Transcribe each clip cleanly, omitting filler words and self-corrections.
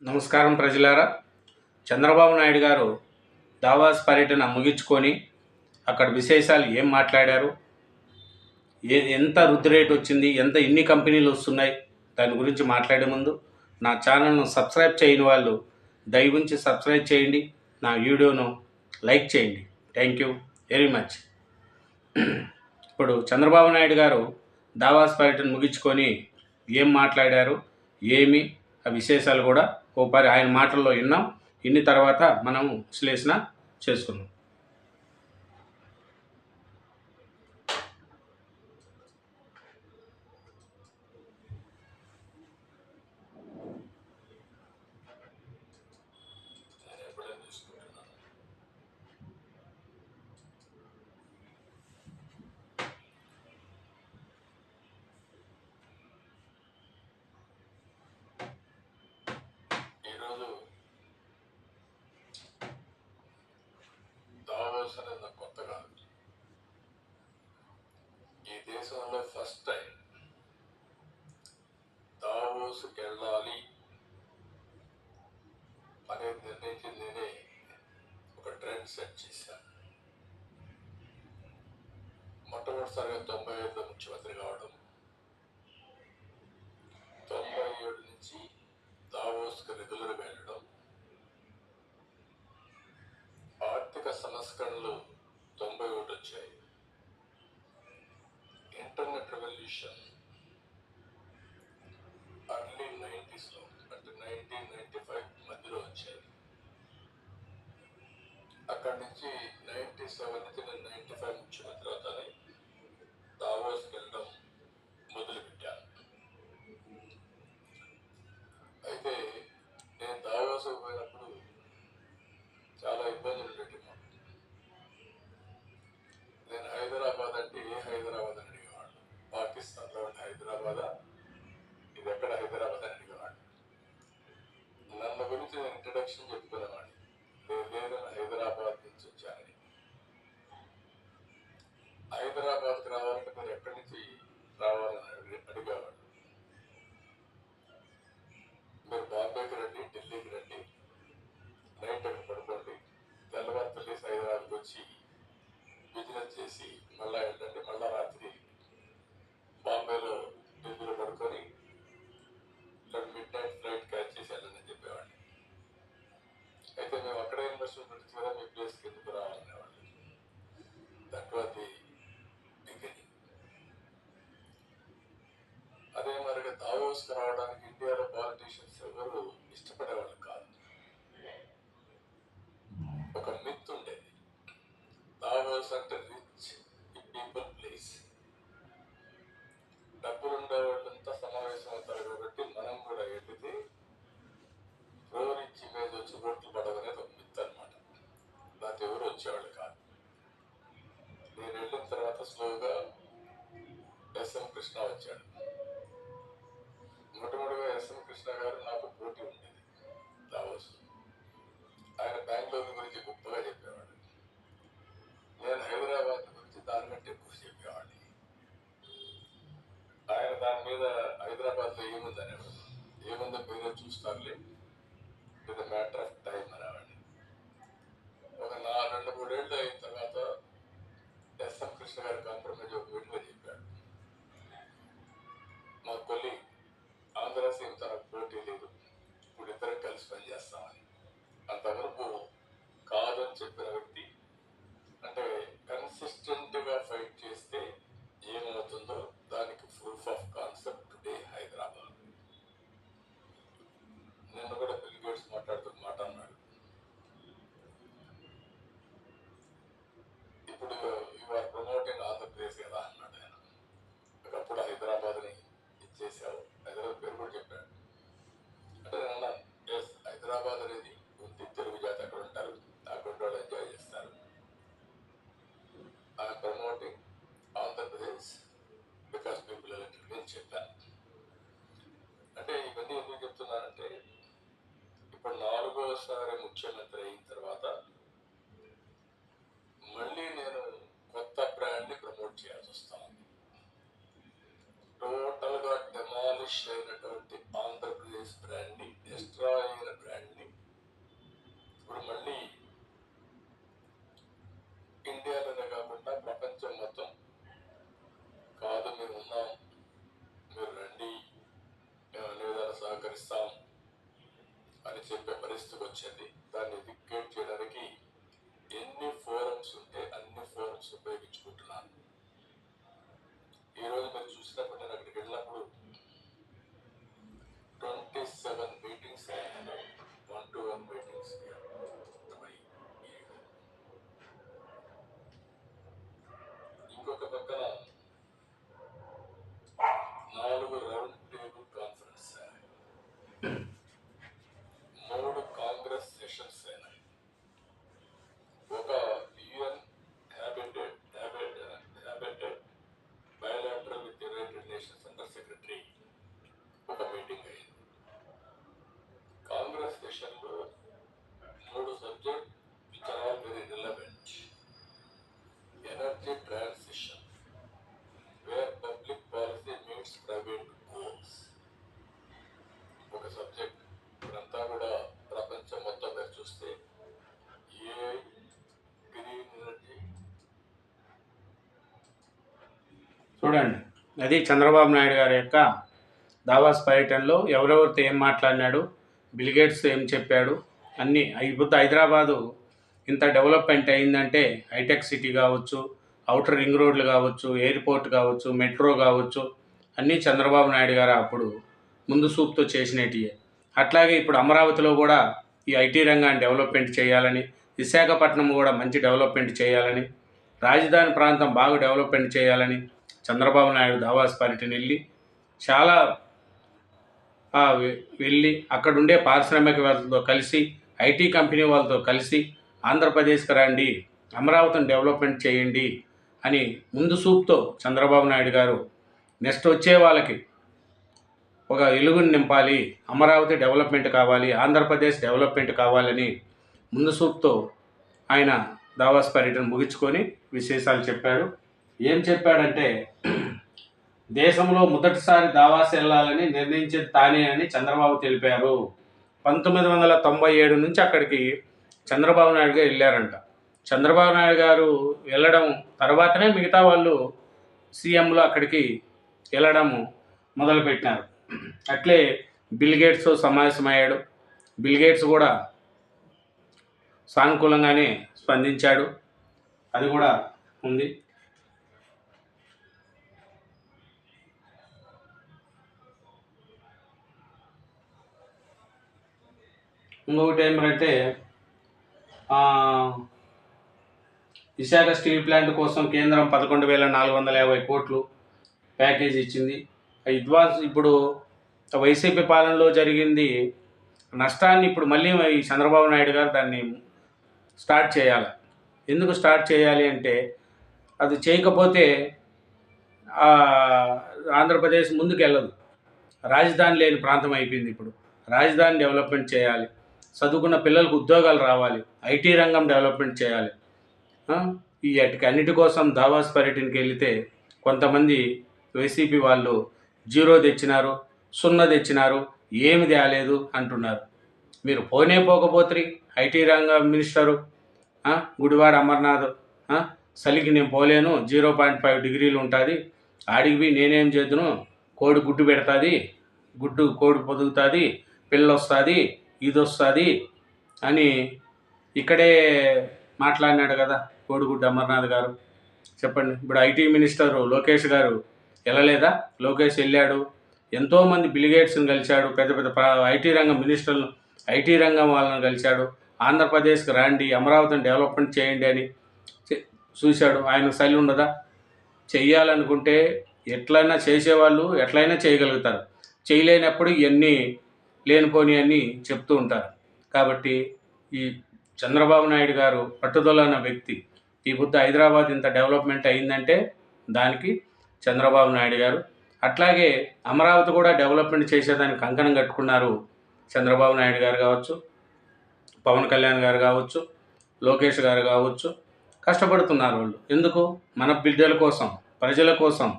నమస్కారం ప్రజలారా. చంద్రబాబు నాయుడు గారు దావాస్ పర్యటన ముగించుకొని అక్కడ విశేషాలు ఏం మాట్లాడారు, ఎంత వృద్ధి రేట్ వచ్చింది, ఎన్ని కంపెనీలు వస్తున్నాయి, దాని గురించి మాట్లాడే ముందు నా ఛానల్ను సబ్స్క్రైబ్ చేయని వాళ్ళు దయవుంచి సబ్స్క్రైబ్ చేయండి, నా వీడియోను లైక్ చేయండి. Thank you very much. ఇప్పుడు చంద్రబాబు నాయుడు గారు దావాస్ పర్యటన ముగించుకొని ఏం మాట్లాడారు, ఆ విశేషాలు కూడా ఆయన మాటల్లో విన్నాం. ఇన్ని తర్వాత మనం విశ్లేషణ చేసుకుందాం. దావోస్ అనేది కొత్త కాదు. ఈ దేశంలో ఫస్ట్ టైం దావోస్కి వెళ్ళాలి అనేది నిర్ణయించింది నేనే. ఒక ట్రెండ్ సెట్ చేశాను. మొట్టమొదటిసారిగా 95లో ముఖ్యమంత్రి కావడం, 97 నుంచి దావోస్కి రెగ్యులర్గా వెళ్ళడం, ఆర్థిక సంస్కరణలు 91 వచ్చాయి, ఇంటర్నెట్ రెవల్యూషన్ అర్లీ 90స్లో అంటే 1995 మధ్యలో వచ్చాయి. అక్కడి నుంచి 97 నుంచి నేను 95 ముఖ్యమంత్రి అవుతానే దావోస్కి వెళ్ళడం మొదలుపెట్టాను. అయితే నేను దావోస్ పోయినప్పుడు చాలా ఇబ్బందులు ఉండేవి. నేను హైదరాబాద్ అంటే ఏ హైదరాబాద్ అని అడిగేవాడు. పాకిస్తాన్లో ఉండే హైదరాబాదా, ఇది ఎక్కడ హైదరాబాద్ అని అడిగేవాడు. నన్ను గురించి నేను ఇంట్రడక్షన్ చెప్పుకునేవాడిని. నేను హైదరాబాద్ నుంచి వచ్చానని. హైదరాబాద్కి రావాలంటే మీరు ఎక్కడి నుంచి రావాలని అడిగేవాడు. మీరు బాంబేకి రండి, ఢిల్లీకి రండి, నైట్ అక్కడ పడుకోండి, తెల్లవారు లేసి హైదరాబాద్కి వచ్చి బిజినెస్ చేసి మళ్ళా వెళ్ళండి, మళ్ళా రాత్రి బాంబేలో ఢిల్లీలో పడుకొని మిడ్ నైట్ ఫ్లైట్ క్యాచ్ చేసి వెళ్ళండి అని చెప్పేవాడిని. అయితే మేము అక్కడే ఇన్వెస్ట్మెంట్ పెట్టచ్చు కదా, మీ ప్లేస్కి ఎందుకు రావాలనేవాళ్ళు. That was the beginning. అదే మరిగా దావోస్కి రావడానికి ఇండియాలో పాలిటీషియన్స్ ఎవరు ఇష్టపడేవాళ్ళు కాదు. ఒక మిత్ ఉండేది, దావోస్ అంటే రిచ్ పీపుల్ ప్లేస్, డబ్బులు ఉండే వాళ్ళంతా సమావేశం అవుతారు కాబట్టి మనం కూడా వెళితే రిచ్ ఇమేజ్ వచ్చి ఓట్లు పడవనేది ఒక మిత్ అనమాట. దాంతో ఎవరు వచ్చేవాళ్ళు కాదు. నేను వెళ్ళిన తర్వాత స్లోగా ఎస్ఎం కృష్ణ వచ్చాడు. మొట్టమొదటిగా ఎస్ఎం కృష్ణ గారు నాకు పోటీ ఉండేది దావోస్. ఆయన బెంగళూరు గురించి గొప్పగా చెప్పేవాడు, నేను హైదరాబాద్ గురించి దానికంటే ఎక్కువ చెప్పేవాడిని. ఆయన దాని మీద హైదరాబాద్లో ఏముంది అనేవాడు. ఏముందో మీరే చూస్తారులే, ఇది మ్యాటర్ ఆఫ్ టైం అనేవాడిని. ఒక 2-3 ఏళ్ళు అయిన తర్వాత ఎస్ఎం కృష్ణ గారు కాంప్రమైజ్ ఒక వీడియో చెప్పాడు, మా కొలి ఆంధ్ర సీఎం తనకు పోటీ లేదు, ఇప్పుడు ఇద్దరం కలిసి పనిచేస్తామని. అంతవరకు కాదని చెప్పిన వ్యక్తి, అంటే కన్సిస్టెంట్గా ఫైట్ చేస్తే ఏమవుతుందో దానికి proof of concept today Hyderabad. నిన్న కూడా బిల్ గేట్స్ మాట్లాడుతూ మాట అన్నాడు, ఇప్పుడు యు ఆర్ ప్రమోటింగ్ ఆంధ్రప్రదేశ్ కదా అన్నాడు ఆయన. ఒకప్పుడు హైదరాబాద్ని ఇచ్చేసావు, హైదరాబాద్ పేరు కూడా చెప్పాడు. అంటే నేను అన్నాను, ఎస్ హైదరాబాద్ అనేది ఉంది, తెలుగు జాతి అక్కడ ఉంటారు, అక్కడ వాళ్ళు ఎంజాయ్ చేస్తారు. I'm promoting Andhra Pradesh because people elected అని చెప్పాను. అంటే ఇవన్నీ ఎందుకు చెప్తున్నానంటే, ఇప్పుడు 4వసారి ముఖ్యమంత్రి అయిన తర్వాత మళ్ళీ నేను కొత్త బ్రాండ్ని ప్రమోట్ చేయాల్సి వస్తాను. టోటల్గా డెమాలిష్ అయినటువంటి ఆంధ్రప్రదేశ్ బ్రాండ్ని, డిస్ట్రాయ్ అయినటువంటి చెప్పే పరిస్థితికి వచ్చింది. దాన్ని ఎడ్యుకేట్ చేయడానికి ఎన్ని ఫోరమ్స్ ఉంటే అన్ని ఫోరమ్స్ ఉపయోగించుకుంటున్నాను. ఈరోజు మీరు చూసినప్పుడు నేను అక్కడికి వెళ్ళినప్పుడు 27 మీటింగ్స్ అయ్యాను, 1-to-1 మీటింగ్స్. ఇంకొక పక్కన 4 రౌండ్ టేబుల్ కాన్ఫరెన్స్ అయినాయి, 3 కాంగ్రెస్ సెషన్స్ అయినాయి, ఒక UN Habitat bilateral with United Nations under secretary ఒక మీటింగ్ అయింది. కాంగ్రెస్ సెషన్లో 3 subject which are all very relevant. Energy transition, where public policy meets private goals, ఒక సబ్జెక్ట్. ఇప్పుడంతా కూడా ప్రపంచం మొత్తం మీరు చూస్తే ఏఐ, గ్రీన్ ఎనర్జీ. చూడండి, అది చంద్రబాబు నాయుడు గారి యొక్క దావాస్ పర్యటనలో ఎవరెవరితో ఏం మాట్లాడినాడు, బిల్గేట్స్ ఏం చెప్పాడు అన్నీ. ఇప్పుడు హైదరాబాదు ఇంత డెవలప్మెంట్ అయిందంటే హైటెక్ సిటీ కావచ్చు, అవుటర్ రింగ్ రోడ్లు కావచ్చు, ఎయిర్పోర్ట్ కావచ్చు, మెట్రో కావచ్చు, అన్నీ చంద్రబాబు నాయుడు గారు అప్పుడు ముందు చూపుతో చేసినటివే. అట్లాగే ఇప్పుడు అమరావతిలో కూడా ఈ ఐటీ రంగాన్ని డెవలప్మెంట్ చేయాలని, విశాఖపట్నం కూడా మంచి డెవలప్మెంట్ చేయాలని, రాజధాని ప్రాంతం బాగా డెవలప్మెంట్ చేయాలని చంద్రబాబు నాయుడు దావాస్ పర్యటన వెళ్ళి చాలా వెళ్ళి అక్కడుండే పారిశ్రామిక వాళ్ళతో కలిసి, ఐటీ కంపెనీ వాళ్ళతో కలిసి ఆంధ్రప్రదేశ్కి రండి, అమరావతిని డెవలప్మెంట్ చేయండి అని ముందు చూపుతో చంద్రబాబు నాయుడు గారు నెక్స్ట్ వచ్చే వాళ్ళకి ఒక వెలుగుని నింపాలి, అమరావతి డెవలప్మెంట్ కావాలి, ఆంధ్రప్రదేశ్ డెవలప్మెంట్ కావాలని ముందు చూపుతో ఆయన దావాస్ పర్యటన ముగించుకొని విశేషాలు చెప్పాడు. ఏం చెప్పాడంటే, దేశంలో మొదటిసారి దావాస్ వెళ్ళాలని నిర్ణయించేది తానే అని చంద్రబాబు తెలిపారు. 1997 నుంచి అక్కడికి చంద్రబాబు నాయుడు గారు వెళ్ళారంట. చంద్రబాబు నాయుడు గారు వెళ్ళడం తర్వాతనే మిగతా వాళ్ళు సీఎంలు అక్కడికి వెళ్ళడం మొదలుపెట్టినారు. అట్లే బిల్గేట్స్ సమావేశమయ్యాడు. బిల్గేట్స్ కూడా సానుకూలంగానే స్పందించాడు, అది కూడా ఉంది. ఇంకొకటి ఏమిటంటే, విశాఖ స్టీల్ ప్లాంట్ కోసం కేంద్రం 11,450 కోట్లు ప్యాకేజ్ ఇచ్చింది. అడ్వాన్స్ ఇప్పుడు వైసీపీ పాలనలో జరిగింది నష్టాన్ని ఇప్పుడు మళ్ళీ ఈ చంద్రబాబు నాయుడు గారు దాన్ని స్టార్ట్ చేయాలి. ఎందుకు స్టార్ట్ చేయాలి అంటే, అది చేయకపోతే ఆంధ్రప్రదేశ్ ముందుకు వెళ్ళదు. రాజధాని లేని ప్రాంతం అయిపోయింది. ఇప్పుడు రాజధాని డెవలప్మెంట్ చేయాలి, చదువుకున్న పిల్లలకు ఉద్యోగాలు రావాలి, ఐటీ రంగం డెవలప్మెంట్ చేయాలి. ఈ అన్నిటి కోసం దావాస్ పర్యటనకి వెళితే కొంతమంది వైసీపీ వాళ్ళు 0 తెచ్చినారు, 0 తెచ్చినారు, ఏమి తేలేదు అంటున్నారు. మీరు పోకపోతే ఐటీ రంగ మినిస్టరు గుడివాడ అమర్నాథ్ చలికి నేను పోలేను, 0.5 డిగ్రీలు ఉంటుంది, ఆడికి పోయి నేనేం చేద్దును, కోడి గుడ్డు పెడుతుంది, కోడి పొదుగుతుంది, పిల్ల వస్తుంది, ఇది వస్తుంది అని ఇక్కడే మాట్లాడినాడు కదా కోడిగుడ్డు అమర్నాథ్ గారు. చెప్పండి, ఇప్పుడు ఐటీ మినిస్టర్ లోకేష్ గారు వెళ్ళలేదా? లోకేష్ వెళ్ళాడు, ఎంతోమంది బిల్గేట్స్ని కలిశాడు, పెద్ద పెద్ద ఐటీ రంగం మినిస్టర్లు, ఐటీ రంగం వాళ్ళని కలిశాడు. ఆంధ్రప్రదేశ్కి రండి, అమరావతిని డెవలప్మెంట్ చేయండి అని చూశాడు. ఆయనకు చలి ఉండదా? చెయ్యాలనుకుంటే ఎట్లయినా చేసేవాళ్ళు ఎట్లయినా చేయగలుగుతారు, చేయలేనప్పుడు ఇవన్నీ లేనిపోని అని చెప్తూ ఉంటారు. కాబట్టి ఈ చంద్రబాబు నాయుడు గారు పట్టుదలైన వ్యక్తి. ఈ బుద్ధ హైదరాబాద్ ఇంత డెవలప్మెంట్ అయిందంటే దానికి చంద్రబాబు నాయుడు గారు. అట్లాగే అమరావతి కూడా డెవలప్మెంట్ చేసేదానికి కంకణం కట్టుకున్నారు చంద్రబాబు నాయుడు గారు కావచ్చు, పవన్ కళ్యాణ్ గారు కావచ్చు, లోకేష్ గారు కావచ్చు. కష్టపడుతున్నారు వాళ్ళు. ఎందుకు? మన బిడ్డల కోసం, ప్రజల కోసం.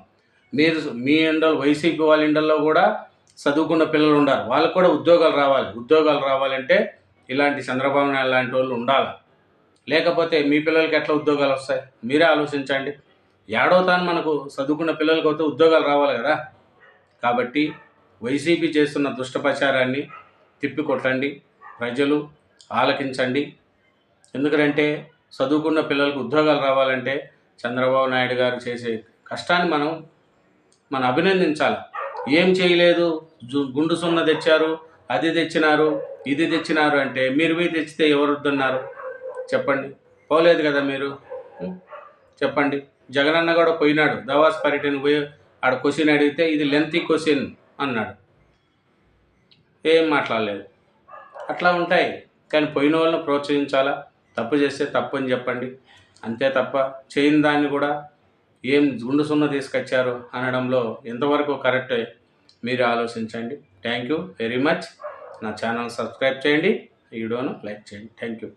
మీ ఇండలు, వైసీపీ వాళ్ళ ఇండల్లో కూడా చదువుకున్న పిల్లలు ఉండాలి, వాళ్ళకు కూడా ఉద్యోగాలు రావాలి. ఉద్యోగాలు రావాలంటే ఇలాంటి చంద్రబాబు నాయుడు లాంటి వాళ్ళు ఉండాలి. లేకపోతే మీ పిల్లలకి ఎట్లా ఉద్యోగాలు వస్తాయి? మీరే ఆలోచించండి. ఏడవుతాను మనకు చదువుకున్న పిల్లలకి అయితే ఉద్యోగాలు రావాలి కదా. కాబట్టి వైసీపీ చేస్తున్న దుష్ట ప్రచారాన్ని తిప్పికొట్టండి. ప్రజలు ఆలకించండి. ఎందుకంటే చదువుకున్న పిల్లలకు ఉద్యోగాలు రావాలంటే చంద్రబాబు నాయుడు గారు చేసే కష్టాన్ని మనం అభినందించాలి. ఏం చేయలేదు, గుండు సున్న తెచ్చారు, అది తెచ్చినారు, ఇది తెచ్చినారు అంటే మీరు పోయి తెచ్చితే ఎవరు వద్దన్నారు చెప్పండి? పోలేదు కదా మీరు. చెప్పండి. జగనన్న కూడా పోయినాడు దావాస్ పర్యటన, పోయి ఆడ క్వశ్చన్ అడిగితే ఇది లెంతీ క్వశ్చన్ అన్నాడు, ఏం మాట్లాడలేదు. అట్లా ఉంటాయి. కానీ పోయిన వాళ్ళని ప్రోత్సహించాలా, తప్పు చేస్తే తప్పు అని చెప్పండి, అంతే తప్ప చేయని దాన్ని కూడా ఏం గుండు సున్న తీసుకొచ్చారు అనడంలో ఎంతవరకు కరెక్టే మీరు ఆలోచించండి. Thank you very much. నా ఛానల్ సబ్స్క్రైబ్ చేయండి, ఈ వీడియోను లైక్ చేయండి. Thank you.